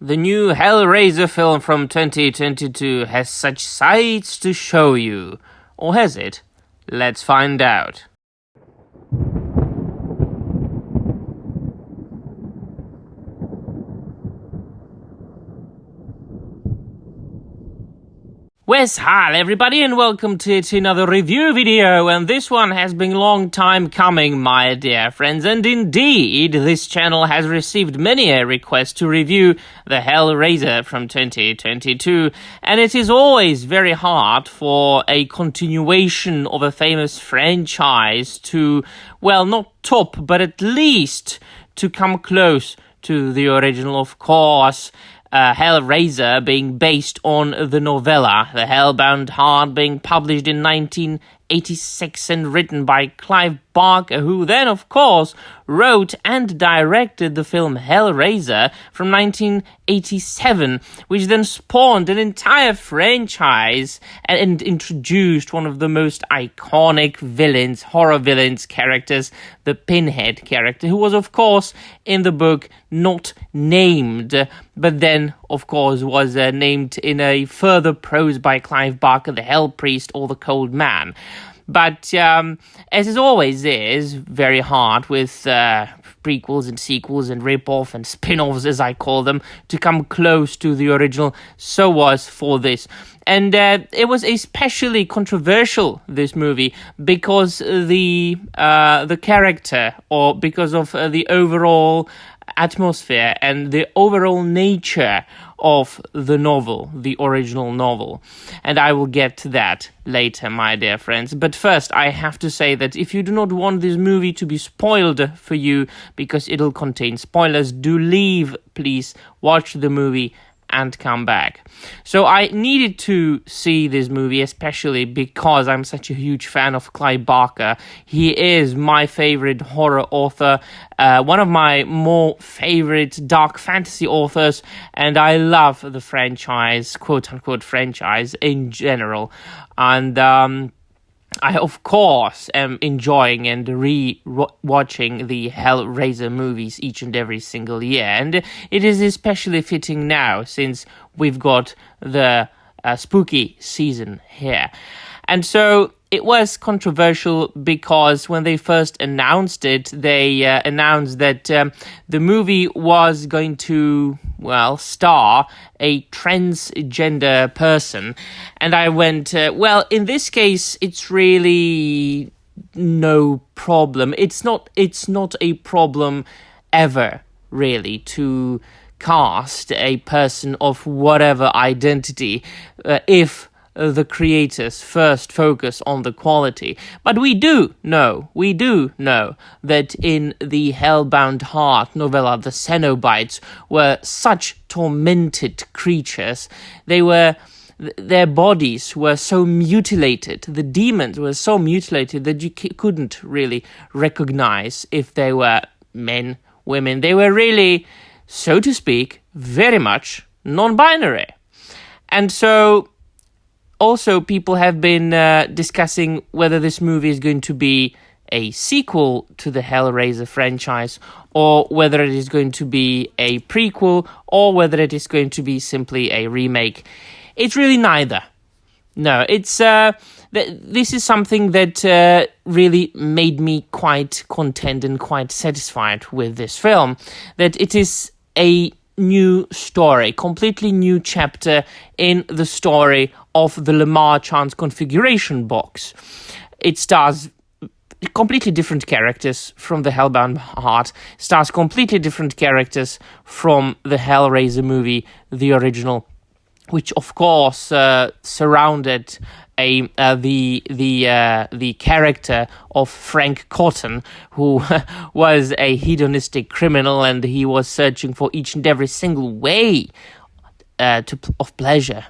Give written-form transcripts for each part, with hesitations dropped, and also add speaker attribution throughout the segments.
Speaker 1: The new Hellraiser film from 2022 has such sights to show you. Or has it? Let's find out. Wes, hi everybody, and welcome to another review video, and this one has been a long time coming, my dear friends, and indeed, this channel has received many a request to review the Hellraiser from 2022, and it is always very hard for a continuation of a famous franchise to, well, not top, but at least to come close to the original, of course. Hellraiser being based on the novella, The Hellbound Heart, being published in 1986 and written by Clive Barker, who then, of course, wrote and directed the film Hellraiser from 1987, which then spawned an entire franchise and introduced one of the most iconic villains, horror villains characters, the Pinhead character, who was, of course, in the book not named, but then, of course, was named in a further prose by Clive Barker, the Hell Priest or the Cold Man. But as it always is, very hard with prequels and sequels and rip-off and spin-offs, as I call them, to come close to the original. So was for this. And it was especially controversial, this movie, because the character, or because of the overall atmosphere and the overall nature of the novel, the original novel. And I will get to that later, my dear friends. But first, I have to say that if you do not want this movie to be spoiled for you, because it'll contain spoilers, do leave, please, watch the movie and come back. So I needed to see this movie, especially because I'm such a huge fan of Clive Barker. He is my favorite horror author, one of my more favorite dark fantasy authors, and I love the franchise, quote-unquote franchise, in general. And I, of course, am enjoying and re-watching the Hellraiser movies each and every single year. And it is especially fitting now, since we've got the spooky season here. And so it was controversial because when they first announced it, they announced that the movie was going to, well, star a transgender person. And I went, well, in this case, it's really no problem. It's not a problem ever, really, to cast a person of whatever identity, if the creators first focus on the quality. But we do know that in the Hellbound Heart novella, the Cenobites were such tormented creatures. Their bodies were so mutilated, the demons were so mutilated that you couldn't really recognize if they were men, women. They were really, so to speak, very much non-binary. And so also, people have been discussing whether this movie is going to be a sequel to the Hellraiser franchise, or whether it is going to be a prequel, or whether it is going to be simply a remake. It's really neither. No, it's this is something that really made me quite content and quite satisfied with this film, that it is a new story, completely new chapter in the story of the Lamar Chance configuration box. It stars completely different characters from the Hellbound Heart, stars completely different characters from the Hellraiser movie, the original, which of course surrounded the character of Frank Cotton, who was a hedonistic criminal, and he was searching for each and every single way of pleasure.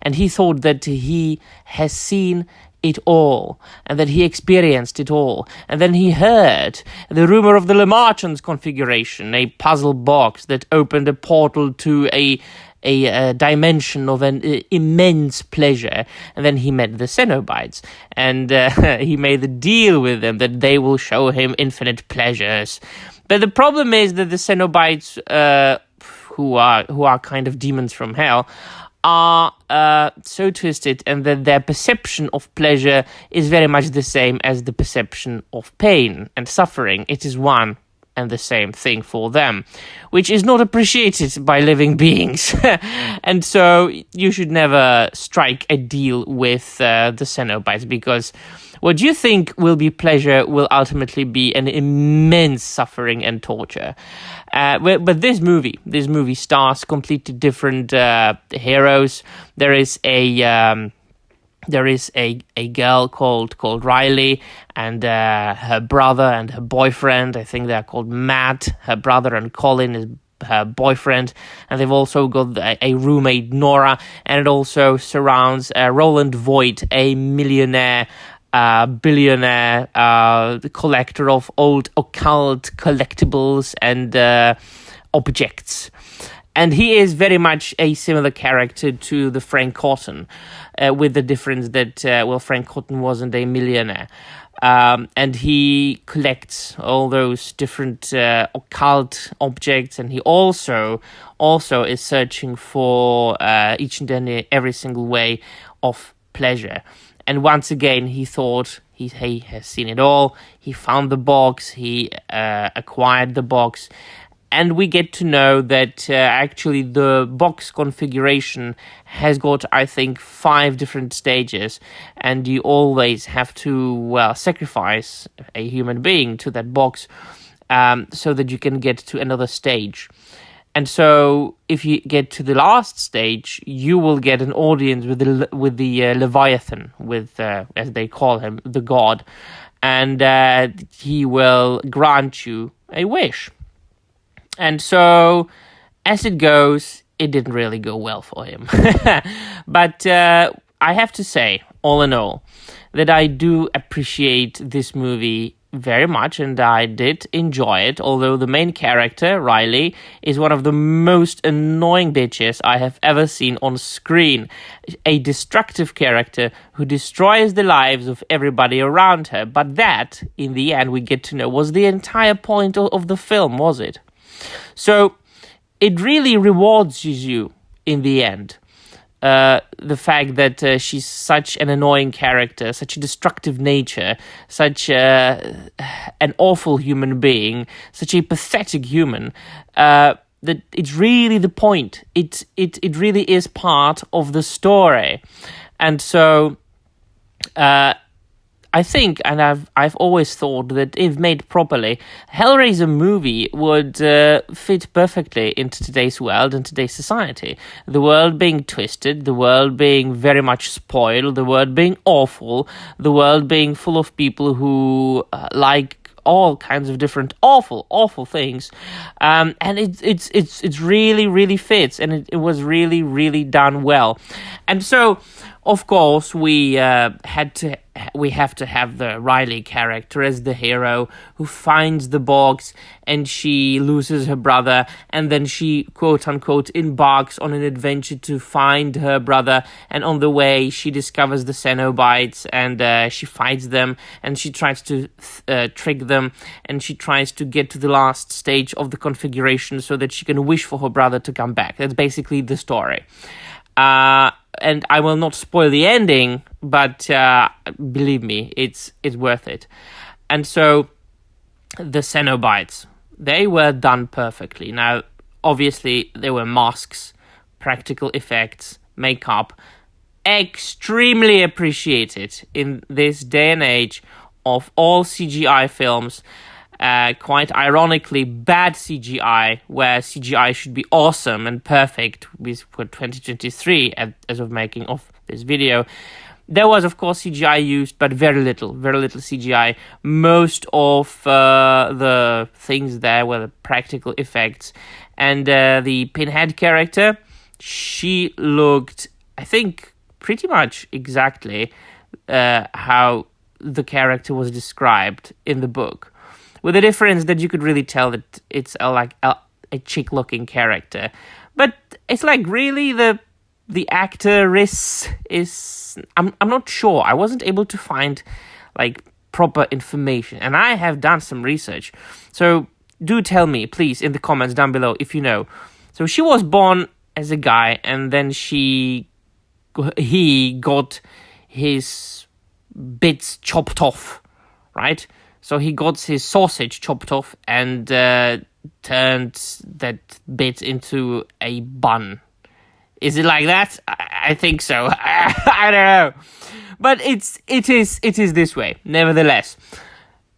Speaker 1: And he thought that he has seen it all, and that he experienced it all. And then he heard the rumor of the Lamarchans configuration, a puzzle box that opened a portal to a dimension of an immense pleasure. And then he met the Cenobites, and he made the deal with them that they will show him infinite pleasures. But the problem is that the Cenobites who are kind of demons from hell, are so twisted, and that their perception of pleasure is very much the same as the perception of pain and suffering. It is one and the same thing for them, which is not appreciated by living beings. And so you should never strike a deal with the Cenobites, because what you think will be pleasure will ultimately be an immense suffering and torture. But this movie stars completely different heroes. There is a girl called Riley, and her brother and her boyfriend. I think they're called Matt. Her brother, and Colin is her boyfriend, and they've also got a roommate, Nora, and it also surrounds Roland Voit, a millionaire, billionaire, collector of old occult collectibles and objects. And he is very much a similar character to the Frank Cotton, with the difference that, Frank Cotton wasn't a millionaire. And he collects all those different occult objects, and he also is searching for each and every single way of pleasure. And once again, he thought he has seen it all. He found the box, he acquired the box, and we get to know that actually the box configuration has got, I think, 5 different stages, and you always have to, sacrifice a human being to that box so that you can get to another stage. And so if you get to the last stage, you will get an audience with the Leviathan, with, as they call him, the god, and he will grant you a wish. And so, as it goes, it didn't really go well for him. But I have to say, all in all, that I do appreciate this movie very much, and I did enjoy it, although the main character, Riley, is one of the most annoying bitches I have ever seen on screen. A destructive character who destroys the lives of everybody around her. But that, in the end, we get to know, was the entire point of the film, was it? So it really rewards you in the end. The fact that she's such an annoying character, such a destructive nature, such an awful human being, such a pathetic human, that it's really the point. It really is part of the story. And so I think, and I've always thought that if made properly, Hellraiser movie would fit perfectly into today's world and today's society. The world being twisted, the world being very much spoiled, the world being awful, the world being full of people who like all kinds of different awful things, and it's really fits, and it was really done well. And so, of course, we have to have the Riley character as the hero who finds the box, and she loses her brother, and then she, quote-unquote, embarks on an adventure to find her brother, and on the way she discovers the Cenobites, and she fights them, and she tries to trick them, and she tries to get to the last stage of the configuration so that she can wish for her brother to come back. That's basically the story. And I will not spoil the ending, but believe me, it's worth it. And so, the Cenobites, they were done perfectly. Now, obviously, there were masks, practical effects, makeup, extremely appreciated in this day and age of all CGI films. Quite ironically, bad CGI, where CGI should be awesome and perfect for 2023 as of making of this video. There was, of course, CGI used, but very little CGI. Most of the things there were the practical effects. And the Pinhead character, she looked, I think, pretty much exactly how the character was described in the book. With the difference that you could really tell that it's a chick-looking character. But it's like, really, the actor is I'm not sure. I wasn't able to find like proper information, and I have done some research. So do tell me, please, in the comments down below if you know. So she was born as a guy, and then he got his bits chopped off, right? So he got his sausage chopped off and turned that bit into a bun. Is it like that? I think so. I don't know, but it is this way. Nevertheless,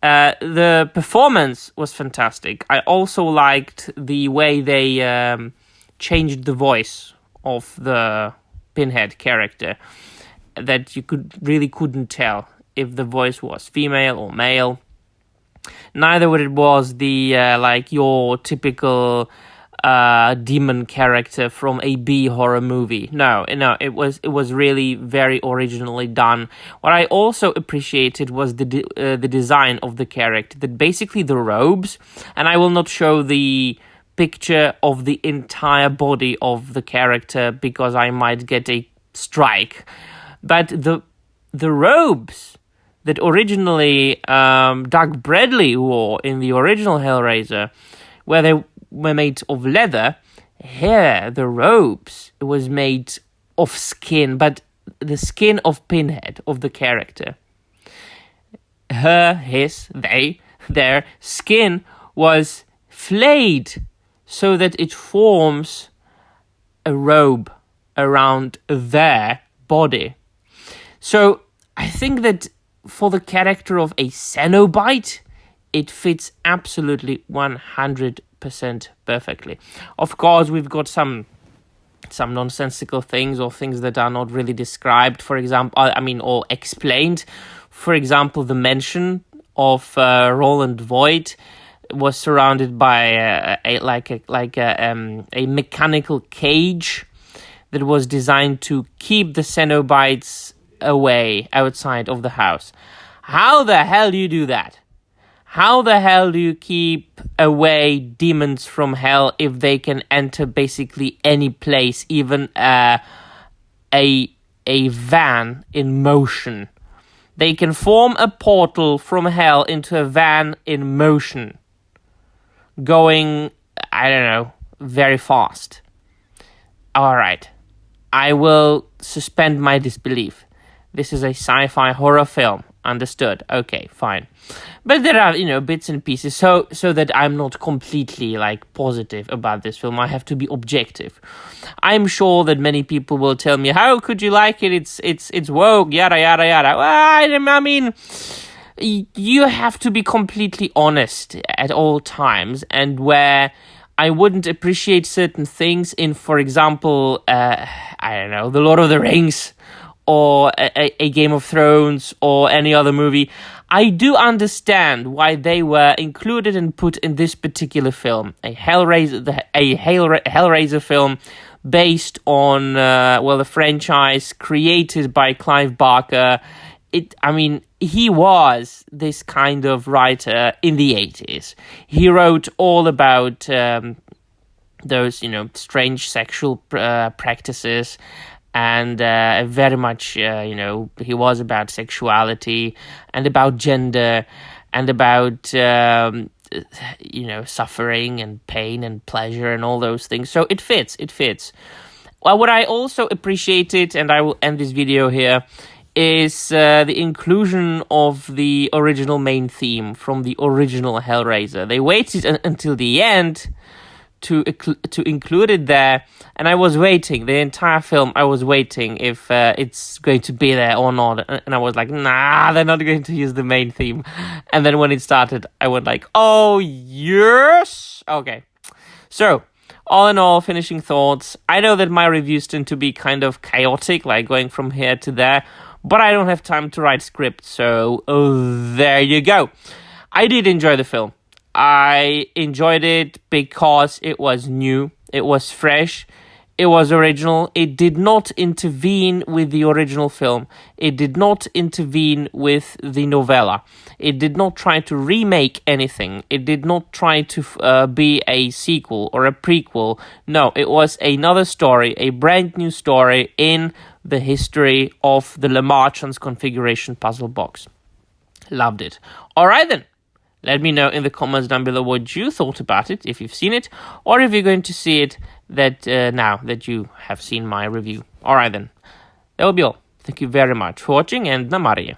Speaker 1: the performance was fantastic. I also liked the way they changed the voice of the Pinhead character. That you couldn't tell if the voice was female or male. Neither what it was the like your typical demon character from a B horror movie. No, it was really very originally done. What I also appreciated was the design of the character. That basically the robes, and I will not show the picture of the entire body of the character because I might get a strike. But the robes that originally Doug Bradley wore in the original Hellraiser, where they were made of leather, here the robes was made of skin, but the skin of Pinhead, of the character. Their skin was flayed so that it forms a robe around their body. So I think that for the character of a Cenobite, it fits absolutely 100% perfectly. Of course, we've got some nonsensical things or things that are not really described, for example, or explained. For example, the mention of Roland Voit was surrounded by a mechanical cage that was designed to keep the Cenobites away outside of the house. How the hell do you do that? How the hell do you keep away demons from hell if they can enter basically any place, even a van in motion? They can form a portal from hell into a van in motion, going, I don't know, very fast. All right, I will suspend my disbelief. This is a sci-fi horror film. Understood. Okay, fine. But there are, bits and pieces, so that I'm not completely, positive about this film. I have to be objective. I'm sure that many people will tell me, how could you like it? It's woke, yada, yada, yada. Well, I mean, you have to be completely honest at all times, and where I wouldn't appreciate certain things in, for example, The Lord of the Rings, or a Game of Thrones, or any other movie, I do understand why they were included and put in this particular film. A Hellraiser film based on, the franchise created by Clive Barker. He was this kind of writer in the 80s. He wrote all about those, strange sexual practices, and very much, he was about sexuality and about gender and about, suffering and pain and pleasure and all those things. So it fits. Well, what I also appreciated, and I will end this video here, is the inclusion of the original main theme from the original Hellraiser. They waited until the end to include it there, and I was waiting the entire film. I was waiting if it's going to be there or not, and I was like, nah, they're not going to use the main theme. And then when it started, I went like, oh yes, okay. So all in all, finishing thoughts. I know that my reviews tend to be kind of chaotic, like going from here to there, but I don't have time to write scripts, so there you go. I did enjoy the film. I enjoyed it because it was new, it was fresh, it was original. It did not intervene with the original film. It did not intervene with the novella. It did not try to remake anything. It did not try to be a sequel or a prequel. No, it was another story, a brand new story in the history of the Le Marchand's configuration puzzle box. Loved it. All right then. Let me know in the comments down below what you thought about it, if you've seen it, or if you're going to see it now that you have seen my review. Alright then, that will be all. Thank you very much for watching, and namaste.